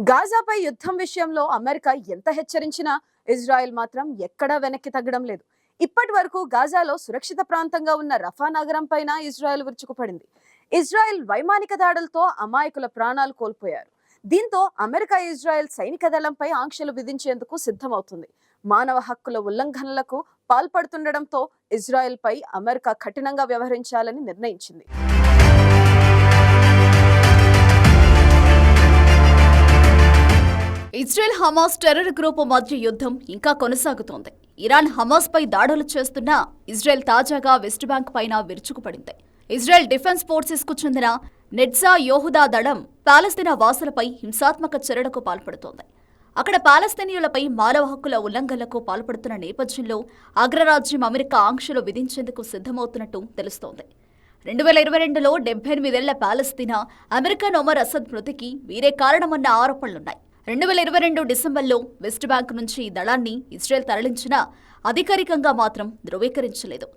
గాజాపై యుద్ధం విషయంలో అమెరికా ఎంత హెచ్చరించినా ఇజ్రాయెల్ మాత్రం ఎక్కడా వెనక్కి తగ్గడం లేదు. ఇప్పటి వరకు గాజాలో సురక్షిత ప్రాంతంగా ఉన్న రఫా నగరం పైన ఇజ్రాయెల్ విరుచుకుపడింది. ఇజ్రాయెల్ వైమానిక దాడులతో అమాయకుల ప్రాణాలు కోల్పోయారు. దీంతో అమెరికా ఇజ్రాయెల్ సైనిక దళంపై ఆంక్షలు విధించేందుకు సిద్ధమవుతుంది. మానవ హక్కుల ఉల్లంఘనలకు పాల్పడుతుండటంతో ఇజ్రాయెల్ పై అమెరికా కఠినంగా వ్యవహరించాలని నిర్ణయించింది. ఇజ్రాయెల్ హమాస్ టెర్రర్ గ్రూపు మధ్య యుద్ధం ఇంకా కొనసాగుతోంది. ఇరాన్ హమాస్ పై దాడులు చేస్తున్న ఇజ్రాయెల్ తాజాగా వెస్ట్ బ్యాంక్ పైన విరుచుకుపడింది. ఇజ్రాయెల్ డిఫెన్స్ ఫోర్సెస్ కు చెందిన నెట్జా యోహుదా దళం పాలస్తీనా వాసులపై హింసాత్మక చర్యలకు పాల్పడుతోంది. అక్కడ పాలస్తీనియులపై మానవ హక్కుల ఉల్లంఘనలకు పాల్పడుతున్న నేపథ్యంలో అగ్రరాజ్యం అమెరికా ఆంక్షలు విధించేందుకు సిద్ధమవుతున్నట్టు తెలుస్తోంది. 2022లో 78 పాలస్తీనా అమెరికన్ ఒమర్ అసద్ మృతికి వీరే కారణమన్న ఆరోపణలున్నాయి. 2022 డిసెంబర్లో వెస్ట్ బ్యాంక్ నుంచి ఈ దళాన్ని ఇజ్రాయెల్ తరలించినా అధికారికంగా మాత్రం ధృవీకరించలేదు.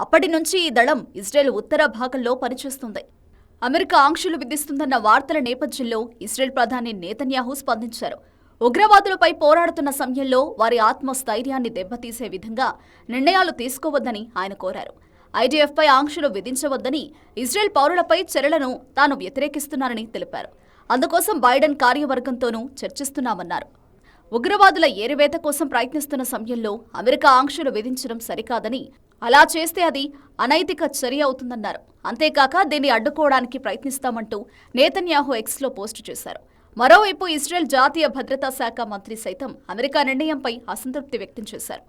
అప్పటి నుంచి ఈ దళం ఇజ్రాయెల్ ఉత్తర భాగంలో పనిచేస్తుంది. అమెరికా ఆంక్షలు విధిస్తుందన్న వార్తల నేపథ్యంలో ఇజ్రాయెల్ ప్రధాని నేతన్యాహు స్పందించారు. ఉగ్రవాదులపై పోరాడుతున్న సమయంలో వారి ఆత్మస్థైర్యాన్ని దెబ్బతీసే విధంగా నిర్ణయాలు తీసుకోవద్దని ఆయన కోరారు. ఐడిఎఫ్పై ఆంక్షలు విధించవద్దని, ఇజ్రాయెల్ పౌరులపై చర్యలను తాను వ్యతిరేకిస్తున్నానని తెలిపారు. అందుకోసం బైడెన్ కార్యవర్గంతోనూ చర్చిస్తున్నామన్నారు. ఉగ్రవాదుల ఏరివేత కోసం ప్రయత్నిస్తున్న సమయంలో అమెరికా ఆంక్షలు విధించడం సరికాదని, అలా చేస్తే అది అనైతిక చర్య అవుతుందన్నారు. అంతేకాక దీన్ని అడ్డుకోవడానికి ప్రయత్నిస్తామంటూ నేతన్యాహు ఎక్స్లో పోస్టు చేశారు. మరోవైపు ఇజ్రాయెల్ జాతీయ భద్రతా శాఖ మంత్రి సైతం అమెరికా నిర్ణయంపై అసంతృప్తి వ్యక్తం చేశారు.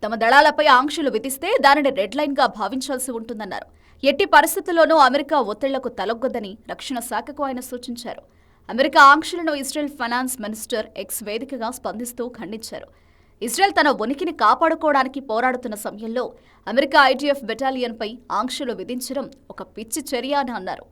తమ దళాలపై ఆంక్షలు విధిస్తే దానిని రెడ్ లైన్గా భావించాల్సి ఉంటుందన్నారు. ఎట్టి పరిస్థితుల్లోనూ అమెరికా ఒత్తిళ్లకు తలొగ్గొద్దని రక్షణ శాఖకు ఆయన సూచించారు. అమెరికా ఆంక్షలను ఇజ్రాయెల్ ఫైనాన్స్ మినిస్టర్ ఎక్స్ వేదికగా స్పందిస్తూ ఖండించారు. ఇజ్రాయెల్ తన ఉనికిని కాపాడుకోవడానికి పోరాడుతున్న సమయంలో అమెరికా ఐడిఎఫ్ బెటాలియన్పై ఆంక్షలు విధించడం ఒక పిచ్చి చర్య అని అన్నారు.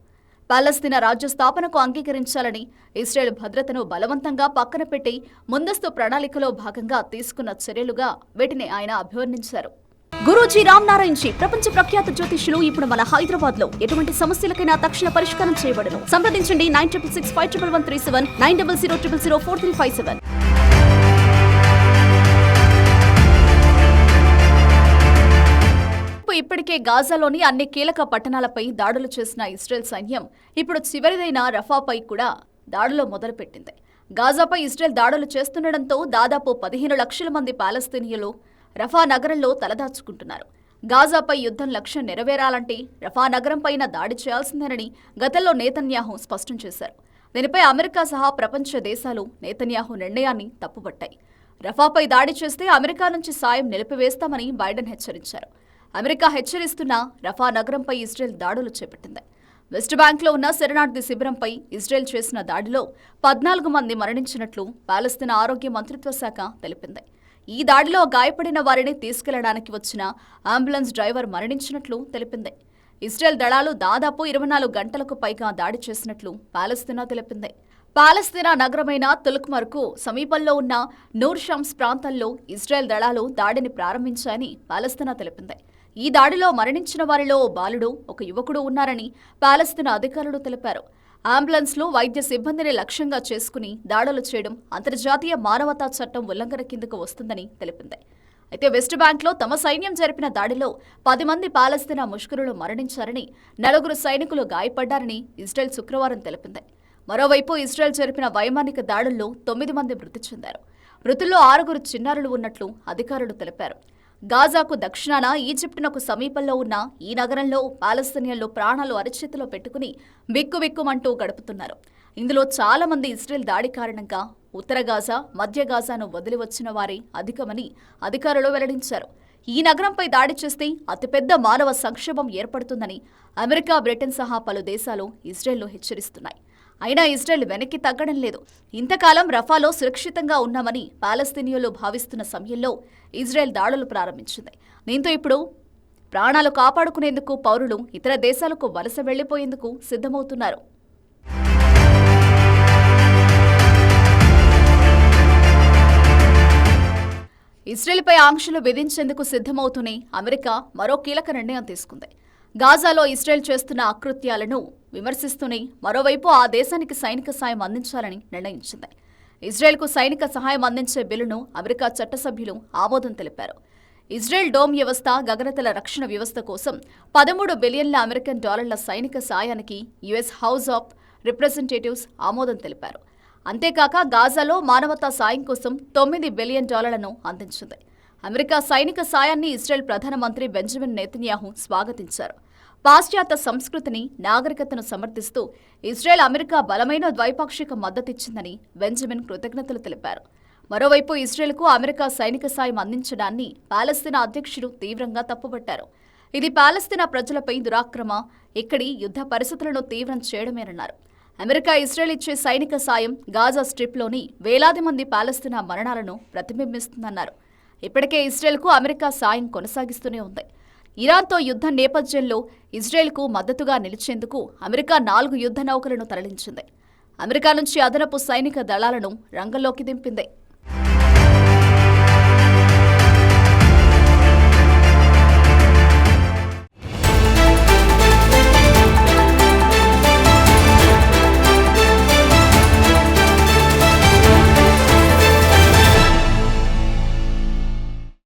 పాలస్తీనా రాజ్య స్థాపనకు అంగీకరించాలని, ఇజ్రాయెల్ భద్రతను బలవంతంగా పక్కన పెట్టి ముందస్తు ప్రణాళికలో భాగంగా తీసుకున్న చర్యలుగా వీటిని ఆయన అభివర్ణించారు. గురూజీ రామ్ నారాయణ్ జీ ప్రపంచ ప్రఖ్యాత జ్యోతిష్యులు ఇప్పుడు మన హైదరాబాద్ లో ఎటువంటి సమస్యలకైనా తక్షణ పరిష్కారం చేయబడును. సంప్రదించండి 96651137 9000004357. ఇప్పటికే గాజాలోని అన్ని కీలక పట్టణాలపై దాడులు చేసిన ఇజ్రాయెల్ సైన్యం ఇప్పుడు చివరిదైన రఫాపై కూడా దాడులు మొదలుపెట్టింది. గాజాపై ఇజ్రాయెల్ దాడులు చేస్తుండటంతో దాదాపు 15 లక్షల మంది పాలస్తీనియులు రఫా నగరంలో తలదాచుకుంటున్నారు. గాజాపై యుద్ధం లక్ష్యం నెరవేరాలంటే రఫా నగరం పైన దాడి చేయాల్సిందేనని గతంలో నేతన్యాహు స్పష్టం చేశారు. దీనిపై అమెరికా సహా ప్రపంచ దేశాలు నేతన్యాహు నిర్ణయాన్ని తప్పుపట్టాయి. రఫాపై దాడి చేస్తే అమెరికా నుంచి సాయం నిలిపివేస్తామని బైడెన్ హెచ్చరించారు. అమెరికా హెచ్చరిస్తున్న రఫా నగరంపై ఇజ్రాయెల్ దాడులు చేపట్టింది. వెస్ట్ బ్యాంక్లో ఉన్న శరణార్థి శిబిరంపై ఇజ్రాయెల్ చేసిన దాడిలో 14 మంది మరణించినట్లు పాలస్తీనా ఆరోగ్య మంత్రిత్వ శాఖ తెలిపింది. ఈ దాడిలో గాయపడిన వారిని తీసుకెళ్లడానికి వచ్చిన అంబులెన్స్ డ్రైవర్ మరణించినట్లు తెలిపింది. ఇజ్రాయెల్ దళాలు దాదాపు 24 గంటలకు పైగా దాడి చేసినట్లు పాలస్తీనా తెలిపింది. పాలస్తీనా నగరమైన తుల్క్మర్కు సమీపంలో ఉన్న నూర్ షమ్స్ ప్రాంతంలో ఇజ్రాయెల్ దళాలు దాడిని ప్రారంభించాయని పాలస్తీనా తెలిపింది. ఈ దాడిలో మరణించిన వారిలో ఓ బాలుడు, ఒక యువకుడు ఉన్నారని పాలస్తీనా అధికారులు తెలిపారు. అంబులెన్స్లు, వైద్య సిబ్బందిని లక్ష్యంగా చేసుకుని దాడులు చేయడం అంతర్జాతీయ మానవతా చట్టం ఉల్లంఘన కిందకు వస్తుందని తెలిపింది. అయితే వెస్ట్ బ్యాంక్లో తమ సైన్యం జరిపిన దాడిలో 10 మంది పాలస్తీనా ముష్కరులు మరణించారని, 4 సైనికులు గాయపడ్డారని ఇజ్రాయెల్ శుక్రవారం తెలిపింది. మరోవైపు ఇజ్రాయెల్ జరిపిన వైమానిక దాడుల్లో 9 మంది మృతి చెందారు. మృతుల్లో 6 చిన్నారులు ఉన్నట్లు అధికారులు తెలిపారు. గాజాకు దక్షిణాన ఈజిప్టునకు సమీపంలో ఉన్న ఈ నగరంలో పాలస్తీనియన్లు ప్రాణాలు అరచేతిలో పెట్టుకుని బిక్కుబిక్కుమంటూ గడుపుతున్నారు. ఇందులో చాలా మంది ఇజ్రాయెల్ దాడి కారణంగా ఉత్తర గాజా, మధ్య గాజాను వదిలి వచ్చిన వారే అధికమని అధికారులు వెల్లడించారు. ఈ నగరంపై దాడి చేస్తే అతిపెద్ద మానవ సంక్షోభం ఏర్పడుతుందని అమెరికా, బ్రిటన్ సహా పలు దేశాలు ఇజ్రాయెల్ను హెచ్చరిస్తున్నాయి. అయినా ఇజ్రాయెల్ వెనక్కి తగ్గడం లేదు. ఇంతకాలం రఫాలో సురక్షితంగా ఉన్నామని పాలస్తీనియులు భావిస్తున్న సమయంలో ఇజ్రాయెల్ దాడులు ప్రారంభించింది. దీంతో ఇప్పుడు ప్రాణాలు కాపాడుకునేందుకు పౌరులు ఇతర దేశాలకు వలస వెళ్లిపోయేందుకు సిద్ధమవుతున్నారు. ఇజ్రాయెల్పై ఆంక్షలు విధించేందుకు సిద్ధమవుతూనే అమెరికా మరో కీలక నిర్ణయం తీసుకుంది. గాజాలో ఇజ్రాయెల్ చేస్తున్న అకృత్యాలను విమర్శిస్తూనే మరోవైపు ఆ దేశానికి సైనిక సాయం అందించాలని నిర్ణయించింది. ఇజ్రాయెల్కు సైనిక సహాయం అందించే బిల్లును అమెరికా చట్టసభ్యులు ఆమోదం తెలిపారు. ఇజ్రాయెల్ డోమ్ వ్యవస్థ, గగనతల రక్షణ వ్యవస్థ కోసం 13 బిలియన్ల అమెరికన్ డాలర్ల సైనిక సాయానికి యుఎస్ హౌస్ ఆఫ్ రిప్రజెంటేటివ్స్ ఆమోదం తెలిపారు. అంతేకాక గాజాలో మానవతా సాయం కోసం $9 బిలియన్ అందించింది. అమెరికా సైనిక సాయాన్ని ఇజ్రాయెల్ ప్రధానమంత్రి బెంజమిన్ నెతన్యాహు స్వాగతించారు. పాశ్చాత్య సంస్కృతిని, నాగరికతను సమర్థిస్తూ ఇజ్రాయెల్ అమెరికా బలమైన ద్వైపాక్షిక మద్దతిచ్చిందని బెంజమిన్ కృతజ్ఞతలు తెలిపారు. మరోవైపు ఇజ్రాయెల్కు అమెరికా సైనిక సాయం అందించడాన్ని పాలస్తీనా అధ్యక్షుడు తీవ్రంగా తప్పుపట్టారు. ఇది పాలస్తీనా ప్రజలపై దురాక్రమ, ఇక్కడి యుద్ధ పరిస్థితులను తీవ్రం చేయడమేనన్నారు. అమెరికా ఇజ్రాయెల్ ఇచ్చే సైనిక సాయం గాజా స్ట్రిప్లోని వేలాది మంది పాలస్తీనా మరణాలను ప్రతిబింబిస్తుందన్నారు. ఇప్పటికే ఇజ్రాయెల్కు అమెరికా సాయం కొనసాగిస్తూనే ఉంది. ఇరాన్తో యుద్ధం నేపథ్యంలో ఇజ్రాయెల్కు మద్దతుగా నిలిచేందుకు అమెరికా 4 యుద్ధ నౌకలను తరలించింది. అమెరికా నుంచి అదనపు సైనిక దళాలను రంగంలోకి దింపింది.